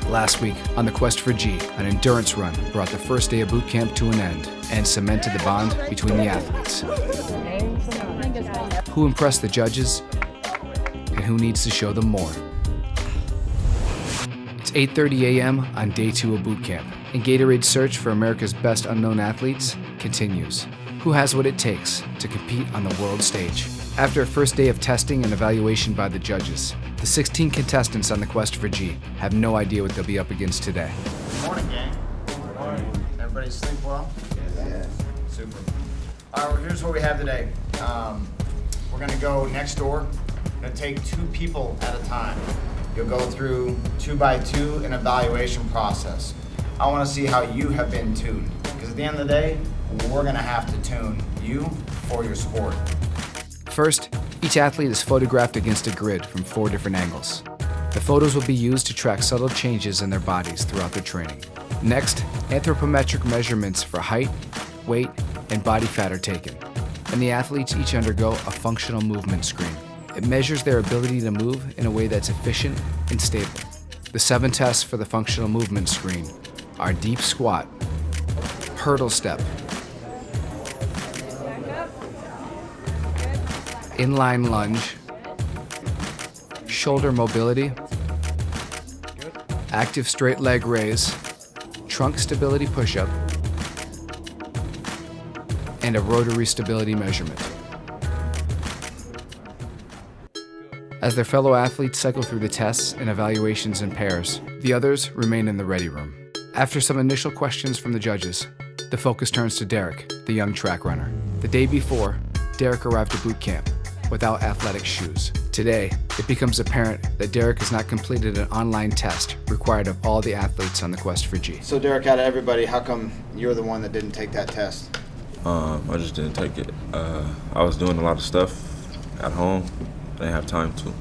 Last week, on the Quest for G, an endurance run brought the first day of boot camp to an end and cemented the bond between the athletes. Who impressed the judges, and who needs to show them more? It's 8:30 a.m. on day 2 of boot camp, and Gatorade's search for America's best unknown athletes continues. Who has what it takes to compete on the world stage? After a first day of testing and evaluation by the judges, the 16 contestants on the Quest for G have no idea what they'll be up against today. Good morning, gang. Good morning. Everybody sleep well? Yeah. Super. All right, well, here's what we have today. We're gonna go next door. We're gonna take 2 people at a time. You'll go through 2 by 2 an evaluation process. I wanna see how you have been tuned, because at the end of the day, we're gonna have to tune you for your sport. First, each athlete is photographed against a grid from 4 different angles. The photos will be used to track subtle changes in their bodies throughout their training. Next, anthropometric measurements for height, weight, and body fat are taken, and the athletes each undergo a functional movement screen. It measures their ability to move in a way that's efficient and stable. The 7 tests for the functional movement screen are deep squat, hurdle step, inline lunge, shoulder mobility, active straight leg raise, trunk stability push-up, and a rotary stability measurement. As their fellow athletes cycle through the tests and evaluations in pairs, the others remain in the ready room. After some initial questions from the judges, the focus turns to Derek, the young track runner. The day before, Derek arrived at boot camp without athletic shoes. Today, it becomes apparent that Derek has not completed an online test required of all the athletes on the Quest for G. So Derek, out of everybody, how come you're the one that didn't take that test? I just didn't take it. I was doing a lot of stuff at home. Didn't have time to.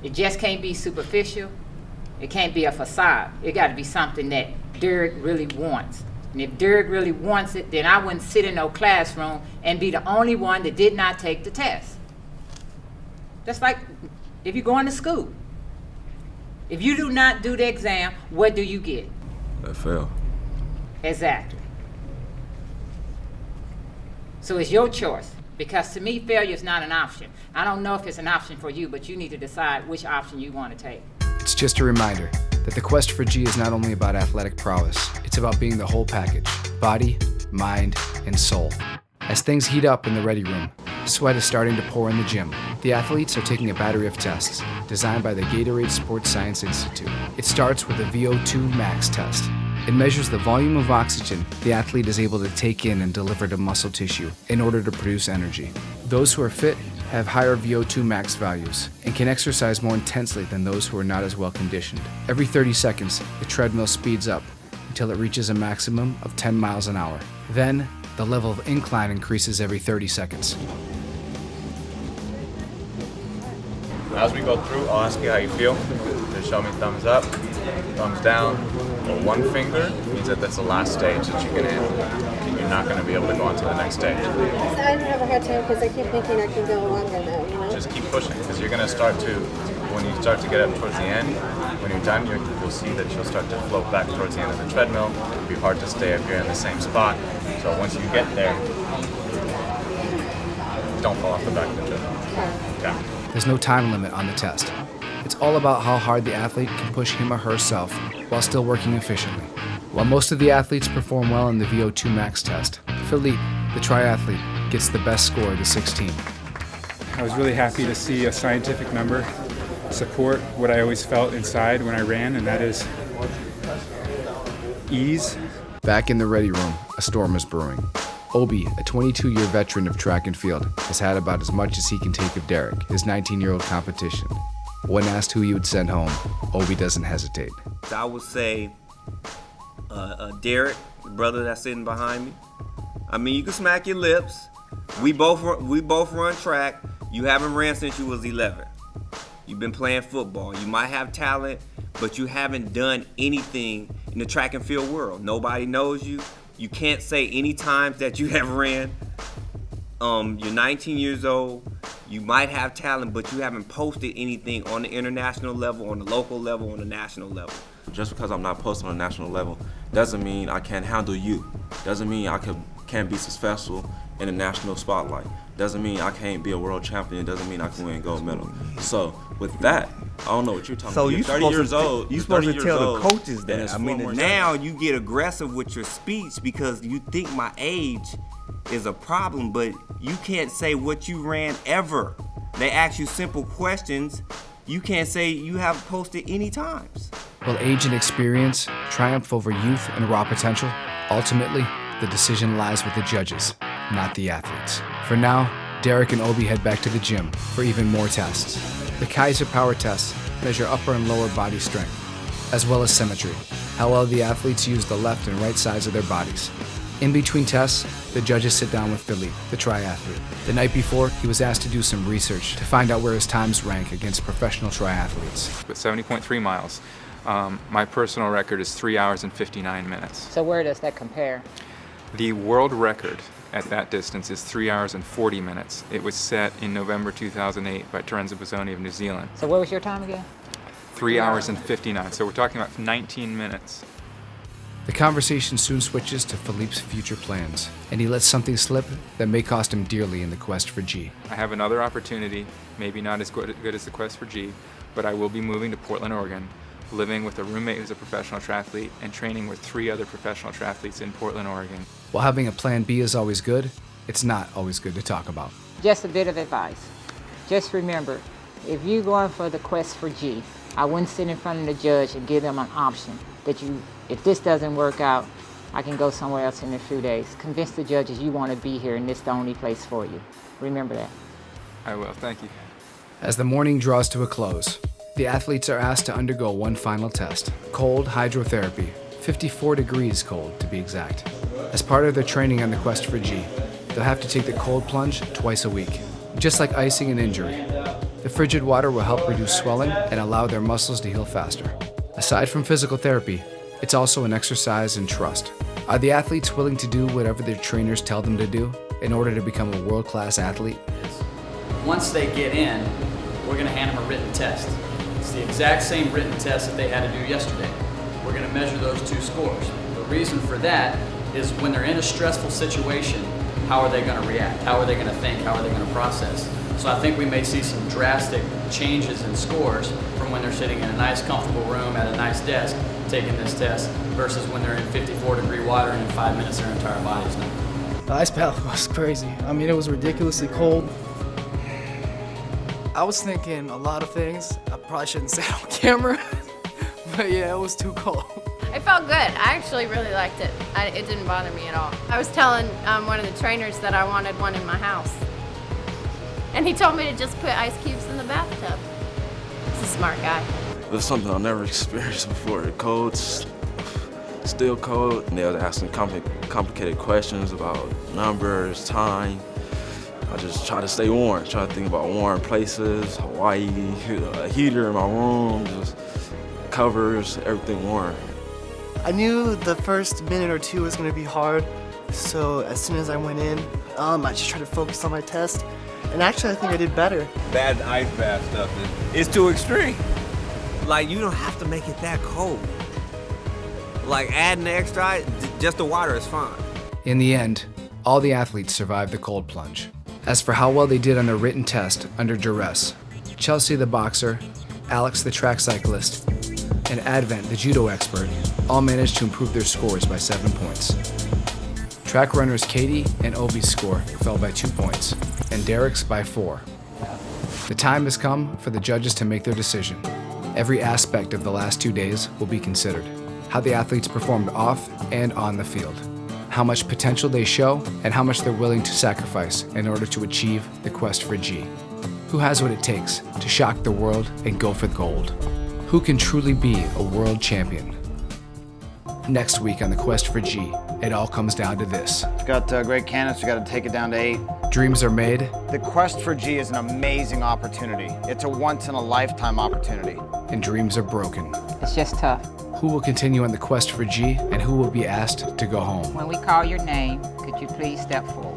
It just can't be superficial. It can't be a facade. It got to be something that Derek really wants. And if Derek really wants it, then I wouldn't sit in no classroom and be the only one that did not take the test. That's like if you're going to school. If you do not do the exam, what do you get? I failed. Exactly. So it's your choice, because to me, failure is not an option. I don't know if it's an option for you, but you need to decide which option you want to take. It's just a reminder that the Quest for G is not only about athletic prowess, it's about being the whole package: body, mind, and soul. As things heat up in the ready room, sweat is starting to pour in the gym. The athletes are taking a battery of tests designed by the Gatorade Sports Science Institute. It starts with a VO2 max test. It measures the volume of oxygen the athlete is able to take in and deliver to muscle tissue in order to produce energy. Those who are fit have higher VO2 max values and can exercise more intensely than those who are not as well conditioned. Every 30 seconds, the treadmill speeds up until it reaches a maximum of 10 miles an hour. Then, the level of incline increases every 30 seconds. As we go through, I'll ask you how you feel. Just show me thumbs up, thumbs down, or one finger means that that's the last stage that you can handle. You're not going to be able to go on to the next stage. I have a hard time because I keep thinking I can go longer now, you know? Just keep pushing, because you're going to start to, when you start to get up towards the end, when you're done, you'll see that you'll start to float back towards the end of the treadmill. It'll be hard to stay if you're in the same spot. So once you get there, don't fall off the back of the treadmill. Okay. There's no time limit on the test. It's all about how hard the athlete can push him or herself while still working efficiently. While most of the athletes perform well in the VO2 max test, Philippe, the triathlete, gets the best score of the 16. I was really happy to see a scientific number support what I always felt inside when I ran, and that is ease. Back in the ready room, a storm is brewing. Obi, a 22-year veteran of track and field, has had about as much as he can take of Derek, his 19-year-old competition. When asked who he would send home, Obi doesn't hesitate. I would say Derek, the brother that's sitting behind me. I mean, you can smack your lips. We both run track. You haven't ran since you was 11. You've been playing football. You might have talent, but you haven't done anything in the track and field world. Nobody knows you. You can't say any times that you have ran. You're 19 years old. You might have talent, but you haven't posted anything on the international level, on the local level, on the national level. Just because I'm not posted on a national level doesn't mean I can't handle you. Doesn't mean I can't be successful in the national spotlight. Doesn't mean I can't be a world champion. Doesn't mean I can win a gold medal. So with that, I don't know what you're talking So about. you You're 30 years old. You You're supposed 30 to years tell old, the coaches and that. it's I 4 mean, more now seconds. you get aggressive with your speech because you think my age is a problem, but you can't say what you ran ever. They ask you simple questions. You can't say you have posted any times. Will age and experience triumph over youth and raw potential? Ultimately, the decision lies with the judges, not the athletes. For now, Derek and Obi head back to the gym for even more tests. The Kaiser Power tests measure upper and lower body strength, as well as symmetry, how well the athletes use the left and right sides of their bodies. In between tests, the judges sit down with Philippe, the triathlete. The night before, he was asked to do some research to find out where his times rank against professional triathletes. With 70.3 miles, my personal record is 3 hours and 59 minutes. So where does that compare? The world record at that distance is 3 hours and 40 minutes. It was set in November 2008 by Terenzo Bozzoni of New Zealand. So what was your time again? 3 hours and 59. So we're talking about 19 minutes. The conversation soon switches to Philippe's future plans, and he lets something slip that may cost him dearly in the quest for G. I have another opportunity, maybe not as good as the quest for G, but I will be moving to Portland, Oregon, living with a roommate who's a professional triathlete and training with 3 other professional triathletes in Portland, Oregon. While having a plan B is always good, it's not always good to talk about. Just a bit of advice. Just remember, if you're going for the quest for G, I wouldn't sit in front of the judge and give them an option that if this doesn't work out, I can go somewhere else in a few days. Convince the judges you want to be here and this is the only place for you. Remember that. I will, thank you. As the morning draws to a close, the athletes are asked to undergo one final test, cold hydrotherapy, 54 degrees cold to be exact. As part of their training on the quest for G, they'll have to take the cold plunge twice a week. Just like icing an injury, the frigid water will help reduce swelling and allow their muscles to heal faster. Aside from physical therapy, it's also an exercise in trust. Are the athletes willing to do whatever their trainers tell them to do in order to become a world-class athlete? Once they get in, we're going to hand them a written test. It's the exact same written test that they had to do yesterday. We're going to measure those 2 scores. The reason for that is when they're in a stressful situation, how are they going to react? How are they going to think? How are they going to process? So I think we may see some drastic changes in scores from when they're sitting in a nice, comfortable room at a nice desk taking this test versus when they're in 54-degree water and in 5 minutes their entire body's numb. The ice bath was crazy. I mean, it was ridiculously cold. I was thinking a lot of things. I probably shouldn't say it on camera, but yeah, it was too cold. It felt good. I actually really liked it. It didn't bother me at all. I was telling one of the trainers that I wanted one in my house. And he told me to just put ice cubes in the bathtub. He's a smart guy. It was something I never experienced before. Cold, still cold. And they were asking complicated questions about numbers, time. I just try to stay warm, try to think about warm places, Hawaii, a heater in my room, just covers, everything warm. I knew the first minute or 2 was going to be hard, so as soon as I went in, I just tried to focus on my test, and actually I think I did better. That ice bath stuff is too extreme. Like, you don't have to make it that cold. Like, adding the extra ice, just the water is fine. In the end, all the athletes survived the cold plunge. As for how well they did on their written test under duress, Chelsea the boxer, Alex the track cyclist, and Advent the judo expert all managed to improve their scores by 7 points. Track runners Katie and Obi's score fell by 2 points, and Derek's by 4. The time has come for the judges to make their decision. Every aspect of the last 2 days will be considered. How the athletes performed off and on the field, how much potential they show, and how much they're willing to sacrifice in order to achieve the quest for G. Who has what it takes to shock the world and go for gold? Who can truly be a world champion? Next week on the quest for G, it all comes down to this. We've got great candidates. We got to take it down to 8. Dreams are made, The quest for G is an amazing opportunity. It's a once-in-a-lifetime opportunity. and dreams are broken. It's just tough. Who will continue on the quest for G, and who will be asked to go home? When we call your name, could you please step forward?